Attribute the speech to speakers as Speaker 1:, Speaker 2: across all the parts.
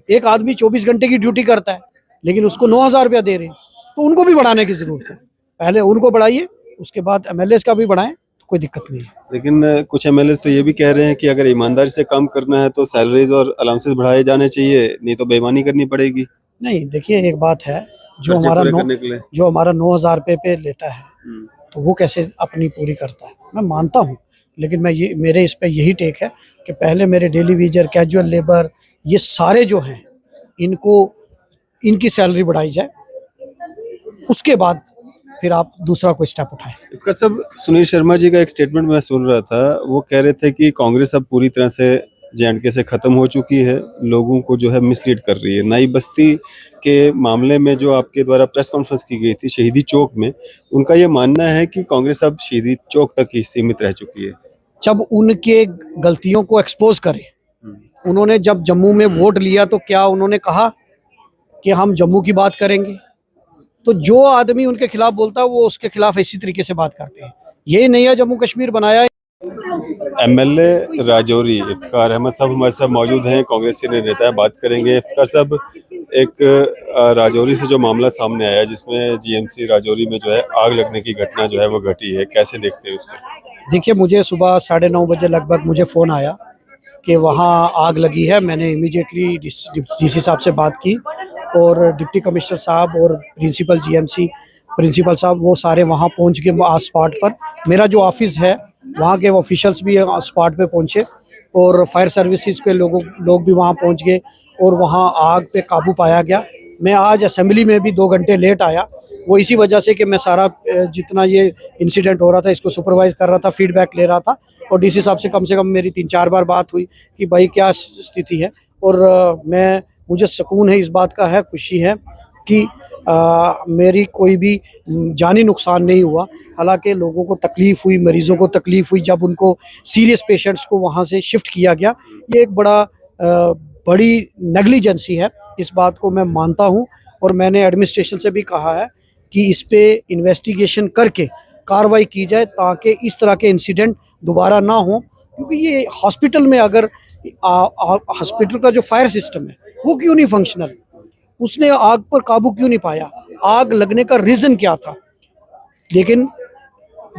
Speaker 1: एक आदमी 24 घंटे की ड्यूटी करता है लेकिन उसको 9,000 रुपया दे रहे हैं, तो उनको भी बढ़ाने की जरूरत है। पहले उनको बढ़ाइए, उसके बाद एमएलए का भी बढ़ाएं, तो कोई दिक्कत नहीं है।
Speaker 2: लेकिन कुछ एमएलए तो ये भी कह रहे हैं कि अगर ईमानदारी से काम करना है तो सैलरीज और अलाउंसेस बढ़ाए जाने चाहिए, नहीं तो बेईमानी करनी पड़ेगी।
Speaker 1: नहीं, देखिए एक बात है, जो
Speaker 2: खर्चे
Speaker 1: हमारा
Speaker 2: पूरे
Speaker 1: नौ
Speaker 2: करने के लिए।
Speaker 1: जो हमारा 9,000 रुपये पे लेता है, तो वो कैसे अपनी पूरी करता है, मैं मानता हूँ। लेकिन मेरे इस पे यही टेक है कि पहले मेरे डेली वेजर, कैजुअल लेबर, ये सारे जो हैं, इनकी सैलरी बढ़ाई जाए, उसके बाद फिर आप दूसरा कोई स्टेप उठाएं।
Speaker 2: इसका सब सुनील शर्मा जी का एक स्टेटमेंट मैं सुन रहा था, वो कह रहे थे कि कांग्रेस अब पूरी तरह से जेएंडके से खत्म हो चुकी है, लोगों को जो है मिसलीड कर रही है। नई बस्ती के मामले में जो आपके द्वारा प्रेस कॉन्फ्रेंस की गई थी शहीदी चौक में, उनका ये मानना है कि कांग्रेस अब शहीदी चौक तक ही सीमित रह चुकी है।
Speaker 1: जब उनके गलतियों को एक्सपोज करें, उन्होंने जब जम्मू में वोट लिया तो क्या उन्होंने कहा कि हम जम्मू की बात करेंगे? तो जो आदमी उनके खिलाफ बोलता है वो उसके खिलाफ इसी तरीके से बात करते हैं। ये नया जम्मू कश्मीर बनाया।
Speaker 2: एमएलए राजौरी इफ्तिकार अहमद साहब हमारे साथ मौजूद हैं, कांग्रेस के नेता हैं। बात करेंगे इफ्तिकार साहब, एक राजौरी से जो मामला सामने आया जिसमें जीएमसी राजौरी में जो है आग लगने की घटना जो है वो घटी है, कैसे देखते हैं उसको?
Speaker 1: देखिए, मुझे सुबह 9:30 बजे लगभग मुझे फ़ोन आया कि वहाँ आग लगी है। मैंने इमीडिएटली डीसी साहब से बात की और डिप्टी कमिश्नर साहब और प्रिंसिपल जीएमसी प्रिंसिपल साहब वो सारे वहाँ पहुँच के स्पॉट पर, मेरा जो ऑफिस है वहाँ के ऑफिशियल्स भी स्पॉट पे पहुँचे और फायर सर्विसेज के लोग भी वहाँ पहुँच गए और वहाँ आग पे काबू पाया गया। मैं आज असेंबली में भी 2 घंटे लेट आया, वो इसी वजह से कि मैं सारा जितना ये इंसिडेंट हो रहा था इसको सुपरवाइज कर रहा था, फीडबैक ले रहा था और डीसी साहब से कम मेरी 3-4 बार बात हुई कि भाई क्या स्थिति है। और मुझे सुकून है, इस बात का है, खुशी है कि मेरी कोई भी जानी नुकसान नहीं हुआ। हालांकि लोगों को तकलीफ़ हुई, मरीज़ों को तकलीफ़ हुई जब उनको सीरियस पेशेंट्स को वहाँ से शिफ्ट किया गया। ये एक बड़ी नेग्लिजेंसी है, इस बात को मैं मानता हूँ और मैंने एडमिनिस्ट्रेशन से भी कहा है कि इस पे इन्वेस्टिगेशन करके कार्रवाई की जाए ताकि इस तरह के इंसिडेंट दोबारा ना हो। क्योंकि ये हॉस्पिटल में अगर हॉस्पिटल का जो फायर सिस्टम है वो क्यों नहीं फंक्शनल, उसने आग पर काबू क्यों नहीं पाया, आग लगने का रीज़न क्या था? लेकिन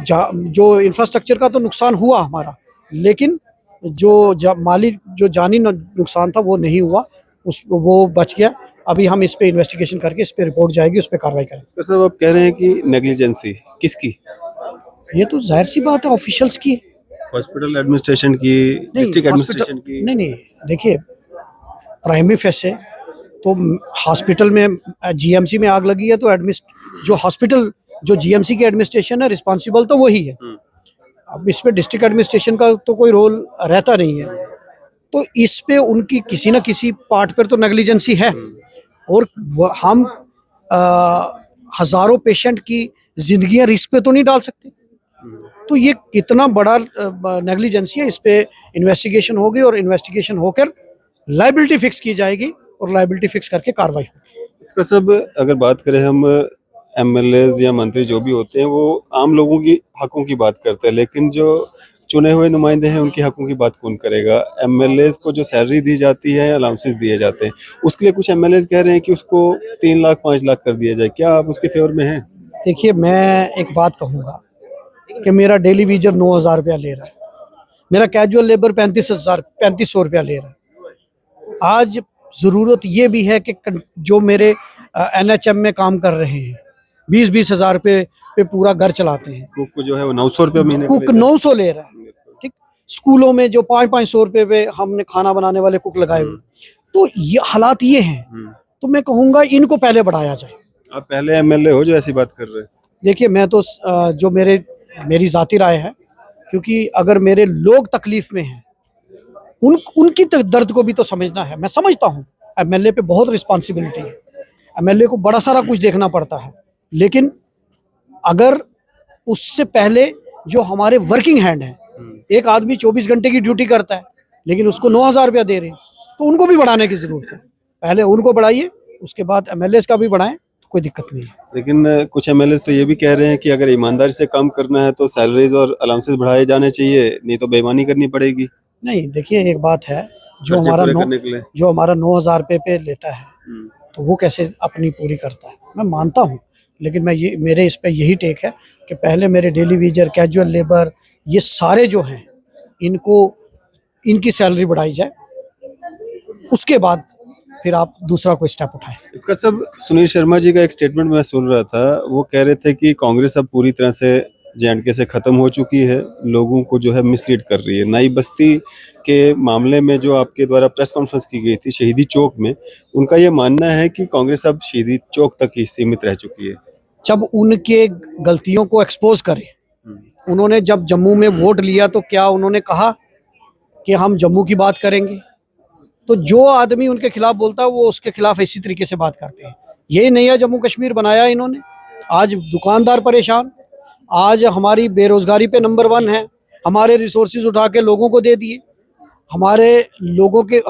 Speaker 1: जो इंफ्रास्ट्रक्चर का तो नुकसान हुआ हमारा, लेकिन माली जो जानी नुकसान था वो नहीं हुआ, वो बच गया। अभी हम इस पे इन्वेस्टिगेशन करके इस पे रिपोर्ट जाएगी, उस पे कार्रवाई करेंगे।
Speaker 2: तो साहब आप कह रहे हैं कि नेग्लिजेंसी किसकी?
Speaker 1: ये तो जाहिर सी बात है ऑफिशियल्स की।
Speaker 2: हॉस्पिटल एडमिनिस्ट्रेशन की, डिस्ट्रिक्ट एडमिनिस्ट्रेशन की?
Speaker 1: नहीं, देखिए प्राइमरी फेस तो हॉस्पिटल में जीएमसी में आग लगी है तो जो हॉस्पिटल जो जीएमसी की एडमिनिस्ट्रेशन है रिस्पॉन्सिबल तो वही है। अब इस पे डिस्ट्रिक्ट एडमिनिस्ट्रेशन का तो कोई रोल रहता नहीं है, तो इस पे उनकी किसी न किसी पार्ट पर तो नेग्लिजेंसी है। और हम हजारों पेशेंट की जिंदगियां रिस्क पे तो नहीं डाल सकते, तो ये कितना बड़ा नेग्लिजेंसी है। इस पे इन्वेस्टिगेशन होगी और इन्वेस्टिगेशन होकर लायबिलिटी फिक्स की जाएगी और लायबिलिटी फिक्स करके कार्रवाई होगी।
Speaker 2: तो सब अगर बात करें हम एमएलएज या मंत्री जो भी होते हैं वो आम लोगों की हकों की बात करते हैं, लेकिन जो चुने हुए नुमाइंदे हैं उनकी हकों की बात कौन करेगा? एमएलएज को जो सैलरी दी जाती है, अलाउंसेस दिए जाते हैं, उसके लिए कुछ एमएलएज कह रहे हैं कि उसको 3 लाख 5 लाख कर दिया जाए, क्या आप उसके फेवर में हैं?
Speaker 1: देखिए, मैं एक बात कहूँगा कि मेरा डेली वेजर 9,000 रुपया ले रहा है, मेरा कैजुअल लेबर 3500 रुपया ले रहा है। आज ज़रूरत ये भी है कि जो मेरे एनएचएम में काम कर रहे हैं 20-20 हज़ार रुपये पे पूरा घर चलाते हैं।
Speaker 2: कुक जो है वो 900 रुपये महीने
Speaker 1: कुक 900 ले रहा है, ठीक। स्कूलों में जो 500-500 रुपये पे हमने खाना बनाने वाले कुक लगाए हुए, तो ये हालात ये हैं। तो मैं कहूँगा इनको पहले बढ़ाया जाए।
Speaker 2: आप पहले एमएलए हो जो ऐसी बात कर रहे हैं?
Speaker 1: देखिए, मैं तो जो मेरी ज़ाती राय है, क्योंकि अगर मेरे लोग तकलीफ में हैं उनकी दर्द को भी तो समझना है। मैं समझता हूँ एमएलए पे बहुत रिस्पॉन्सिबिलिटी है, एमएलए को बड़ा सारा कुछ देखना पड़ता है, लेकिन अगर उससे पहले जो हमारे वर्किंग हैंड हैं, एक आदमी 24 घंटे की ड्यूटी करता है लेकिन उसको 9,000 रुपया दे रहे हैं, तो उनको भी बढ़ाने की ज़रूरत है। पहले उनको बढ़ाइए, उसके बाद एमएलए का भी बढ़ाएं, तो कोई दिक्कत नहीं है।
Speaker 2: लेकिन कुछ एमएलए तो ये भी कह रहे हैं कि अगर ईमानदारी से काम करना है तो सैलरीज और अलाउंसेस बढ़ाए जाने चाहिए, नहीं तो बेईमानी करनी पड़ेगी।
Speaker 1: नहीं, देखिए एक बात है, जो
Speaker 2: खर्चे
Speaker 1: हमारा
Speaker 2: पूरे
Speaker 1: नौ
Speaker 2: करने के लिए।
Speaker 1: जो हमारा 9,000 रुपये पे लेता है, तो वो कैसे अपनी पूरी करता है? मैं मानता हूँ, लेकिन मेरे इस पे यही टेक है कि पहले मेरे डेली वेजर, कैजुअल लेबर, ये सारे जो हैं, इनकी सैलरी बढ़ाई जाए, उसके बाद फिर आप दूसरा कोई स्टेप उठाएं।
Speaker 2: इफ्तिकार साहब, सुनील शर्मा जी का एक स्टेटमेंट मैं सुन रहा था, वो कह रहे थे कि कांग्रेस अब पूरी तरह से J&K से खत्म हो चुकी है, लोगों को जो है मिसलीड कर रही है। नई बस्ती के मामले में जो आपके द्वारा प्रेस कॉन्फ्रेंस की गई थी शहीदी चौक में, उनका ये मानना है कि कांग्रेस अब शहीदी चौक तक ही सीमित रह चुकी है।
Speaker 1: जब उनके गलतियों को एक्सपोज करें, उन्होंने जब जम्मू में वोट लिया तो क्या उन्होंने कहा कि हम जम्मू की बात करेंगे? तो जो आदमी उनके खिलाफ बोलता है वो उसके खिलाफ इसी तरीके से बात करते हैं। ये नया जम्मू कश्मीर बनाया इन्होंने। आज दुकानदार परेशान, आज हमारी बेरोजगारी पे नंबर 1 है, हमारे रिसोर्सेज उठा के लोगों को दे दिए,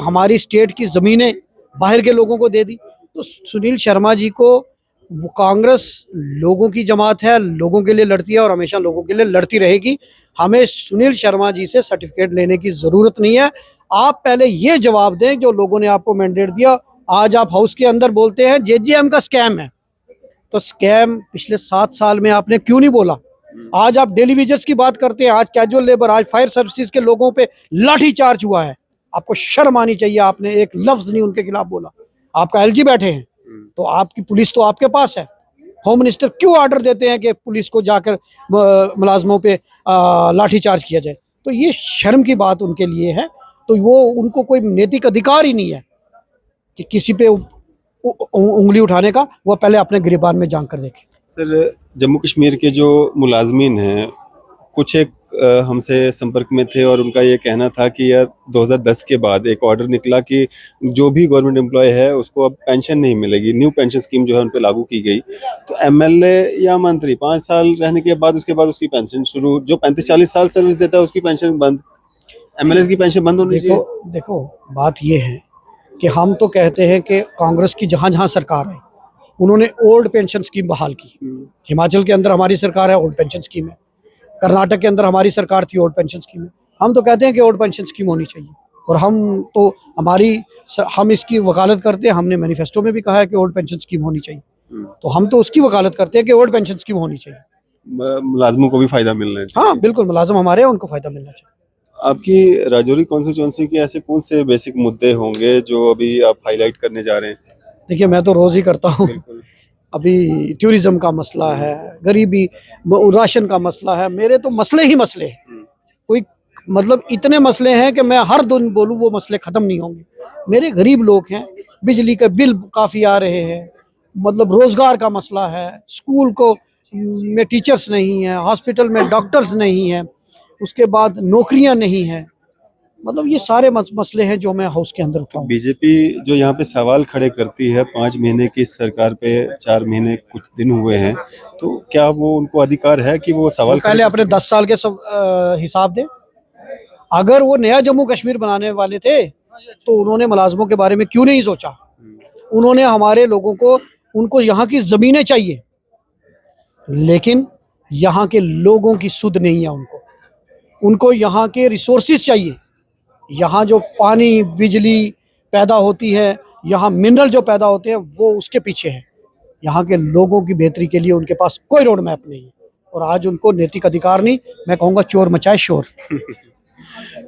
Speaker 1: हमारी स्टेट की ज़मीनें बाहर के लोगों को दे दी। तो सुनील शर्मा जी को, वो कांग्रेस लोगों की जमात है, लोगों के लिए लड़ती है और हमेशा लोगों के लिए लड़ती रहेगी। हमें सुनील शर्मा जी से सर्टिफिकेट लेने की ज़रूरत नहीं है। आप पहले ये जवाब दें जो लोगों ने आपको मैंडेट दिया। आज आप हाउस के अंदर बोलते हैं JJM का स्कैम है, तो स्कैम पिछले 7 साल में आपने क्यों नहीं बोला? आज आप डेली वेजर्स की बात करते हैं, आज कैजुअल लेबर, आज फायर सर्विसेज के लोगों पे लाठी चार्ज हुआ है। आपको शर्म आनी चाहिए, आपने एक लफ्ज नहीं उनके खिलाफ बोला। आपका LG बैठे हैं, तो आपकी पुलिस तो आपके पास है। होम मिनिस्टर क्यों ऑर्डर देते हैं कि पुलिस को जाकर मुलाजमों पे लाठी चार्ज किया जाए? तो ये शर्म की बात उनके लिए है। तो उनको कोई नैतिक अधिकार ही नहीं है कि किसी पे उंगली उठाने का। वो पहले अपने गिरबान में जान कर देखें।
Speaker 2: सर, जम्मू कश्मीर के जो मुलाजमीन हैं, कुछ एक हमसे संपर्क में थे और उनका ये कहना था कि यार 2010 के बाद एक ऑर्डर निकला कि जो भी गवर्नमेंट एम्प्लॉय है उसको अब पेंशन नहीं मिलेगी, न्यू पेंशन स्कीम जो है उन पे लागू की गई। तो MLA या मंत्री 5 साल रहने के बाद उसके बाद उसकी पेंशन शुरू, जो 35-40 साल सर्विस देता है उसकी पेंशन बंद, MLAs की पेंशन बंद होनी चाहिए।
Speaker 1: देखो बात ये है कि हम तो कहते हैं कि कांग्रेस की जहाँ जहाँ सरकार आई, उन्होंने ओल्ड पेंशन स्कीम बहाल की। हिमाचल के अंदर हमारी सरकार है, ओल्ड पेंशन स्कीम है। कर्नाटक के अंदर हमारी सरकार थी, ओल्ड पेंशन स्कीम है। हम तो कहते हैं कि ओल्ड पेंशन स्कीम होनी चाहिए, और हम इसकी वकालत करते हैं। हमने मैनिफेस्टो में भी कहा है कि ओल्ड पेंशन स्कीम होनी चाहिए, तो हम तो उसकी वकालत करते हैं कि ओल्ड पेंशन स्कीम होनी चाहिए।
Speaker 2: मुलाजमों को भी फायदा मिलना चाहिए।
Speaker 1: हाँ बिल्कुल, मुलाजम हमारे हैं, उनको फायदा मिलना चाहिए।
Speaker 2: आपकी राजौरी कॉन्स्टिट्यूंसी के ऐसे कौन से बेसिक मुद्दे होंगे जो अभी आप हाईलाइट करने जा रहे हैं?
Speaker 1: देखिए, मैं तो रोज़ ही करता हूँ। अभी टूरिज्म का मसला है, गरीबी, राशन का मसला है। मेरे तो मसले ही मसले हैं। कोई मतलब इतने मसले हैं कि मैं हर दिन बोलूँ वो मसले ख़त्म नहीं होंगे। मेरे गरीब लोग हैं, बिजली के बिल काफ़ी आ रहे हैं, मतलब रोज़गार का मसला है, स्कूल में टीचर्स नहीं हैं, हॉस्पिटल में डॉक्टर्स नहीं हैं, उसके बाद नौकरियां नहीं हैं। मतलब ये सारे मसले हैं जो मैं हाउस के अंदर उठाऊं।
Speaker 2: बीजेपी जो यहाँ पे सवाल खड़े करती है 5 महीने की सरकार पे 4 महीने कुछ दिन हुए हैं, तो क्या वो उनको अधिकार है कि वो सवाल
Speaker 1: पहले अपने 10 साल के हिसाब दें। अगर वो नया जम्मू कश्मीर बनाने वाले थे तो उन्होंने मुलाजमों के बारे में क्यों नहीं सोचा? उन्होंने हमारे लोगों को, उनको यहाँ की ज़मीनें चाहिए, लेकिन यहाँ के लोगों की सुध नहीं है। उनको यहाँ के रिसोर्सेज चाहिए। यहाँ जो पानी, बिजली पैदा होती है, यहाँ मिनरल जो पैदा होते हैं, वो उसके पीछे है। यहाँ के लोगों की बेहतरी के लिए उनके पास कोई रोड मैप नहीं है, और आज उनको नैतिक अधिकार नहीं, मैं कहूँगा चोर मचाए शोर।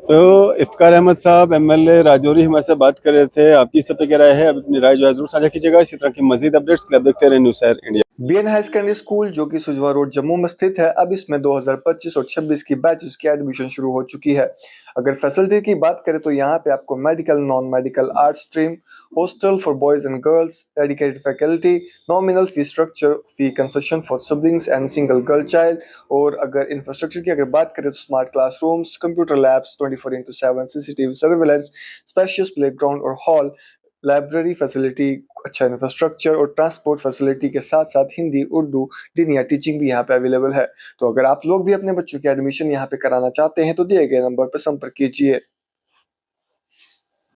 Speaker 2: तो इफ्तिकार अहमद साहब MLA राजौरी हमारे से बात कर रहे थे। आपकी इस पे क्या राय है? अपनी राय जो है जरूर साझा कीजिएगा। इसी तरह की मजीद अपडेट्स के लिए देखते रहे न्यूज़ शहर India.
Speaker 3: BN high secondary school जो कि सुजवा रोड जम्मू में स्थित है, अब इसमें 2025 और 26 की बैचेस की एडमिशन शुरू हो चुकी है। अगर फैसिलिटी की बात करें तो यहाँ पे आपको medical, non medical, art stream, hostel for boys and girls, dedicated faculty, nominal fee structure, fee concession for siblings and single girl child. और अगर इंफ्रास्ट्रक्चर की अगर बात करें तो smart classrooms, computer labs, 24/7 CCTV surveillance, spacious playground और hall, library facility, अच्छा infrastructure और ट्रांसपोर्ट फैसिलिटी के साथ साथ हिंदी, उर्दू, दीनिया टीचिंग भी यहाँ पे अवेलेबल है। तो अगर आप लोग भी अपने बच्चों की एडमिशन यहाँ पे कराना चाहते हैं तो दिए गए नंबर पर संपर्क कीजिए।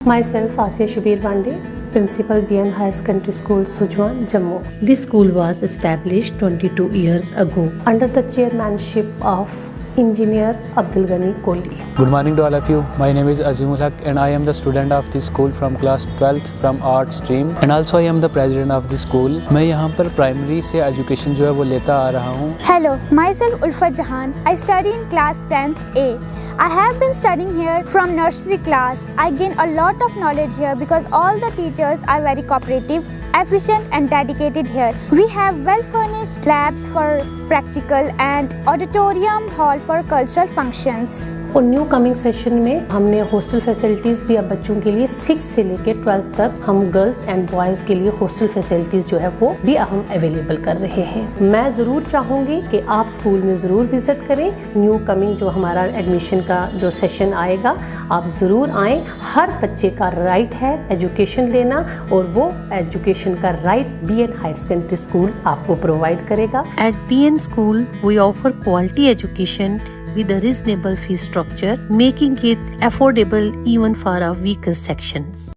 Speaker 4: Myself Asya Shabir Wande, Principal BN Higher Secondary School, Sujwan, Jammu.
Speaker 5: This school was established 22 years ago
Speaker 4: Under the chairmanship of engineer Abdul Gani Kohli.
Speaker 5: Good morning to all of you. My name is Azimul Haq and I am the student of this school from class 12th from art stream and also I am the president of the school. मैं यहाँ पर primary से education जो है वो लेता आ रहा हूँ।
Speaker 6: Hello, myself Ulfat Jahan. I study in class 10th A. I have been studying here from nursery class. I gain a lot of knowledge here because all the teachers are very cooperative, efficient and dedicated here. We have well furnished labs for practical and auditorium hall for cultural functions.
Speaker 4: और new coming session में हमने hostel facilities भी अब बच्चों के लिए 6 से लेकर 12 तक हम गर्ल्स एंड बॉयज़ के लिए हॉस्टल फैसिलिटीज़ जो है वो भी हम अवेलेबल कर रहे हैं। मैं ज़रूर चाहूँगी कि आप स्कूल में ज़रूर विज़िट करें। न्यू कमिंग जो हमारा एडमिशन का जो सेशन आएगा आप ज़रूर आएँ। हर बच्चे का राइट है एजुकेशन लेना और वो एजुकेशन का right BN higher secondary school आपको प्रोवाइड करेगा।
Speaker 7: At BN School, we offer quality education with a reasonable fee structure, making it affordable even for our weaker sections.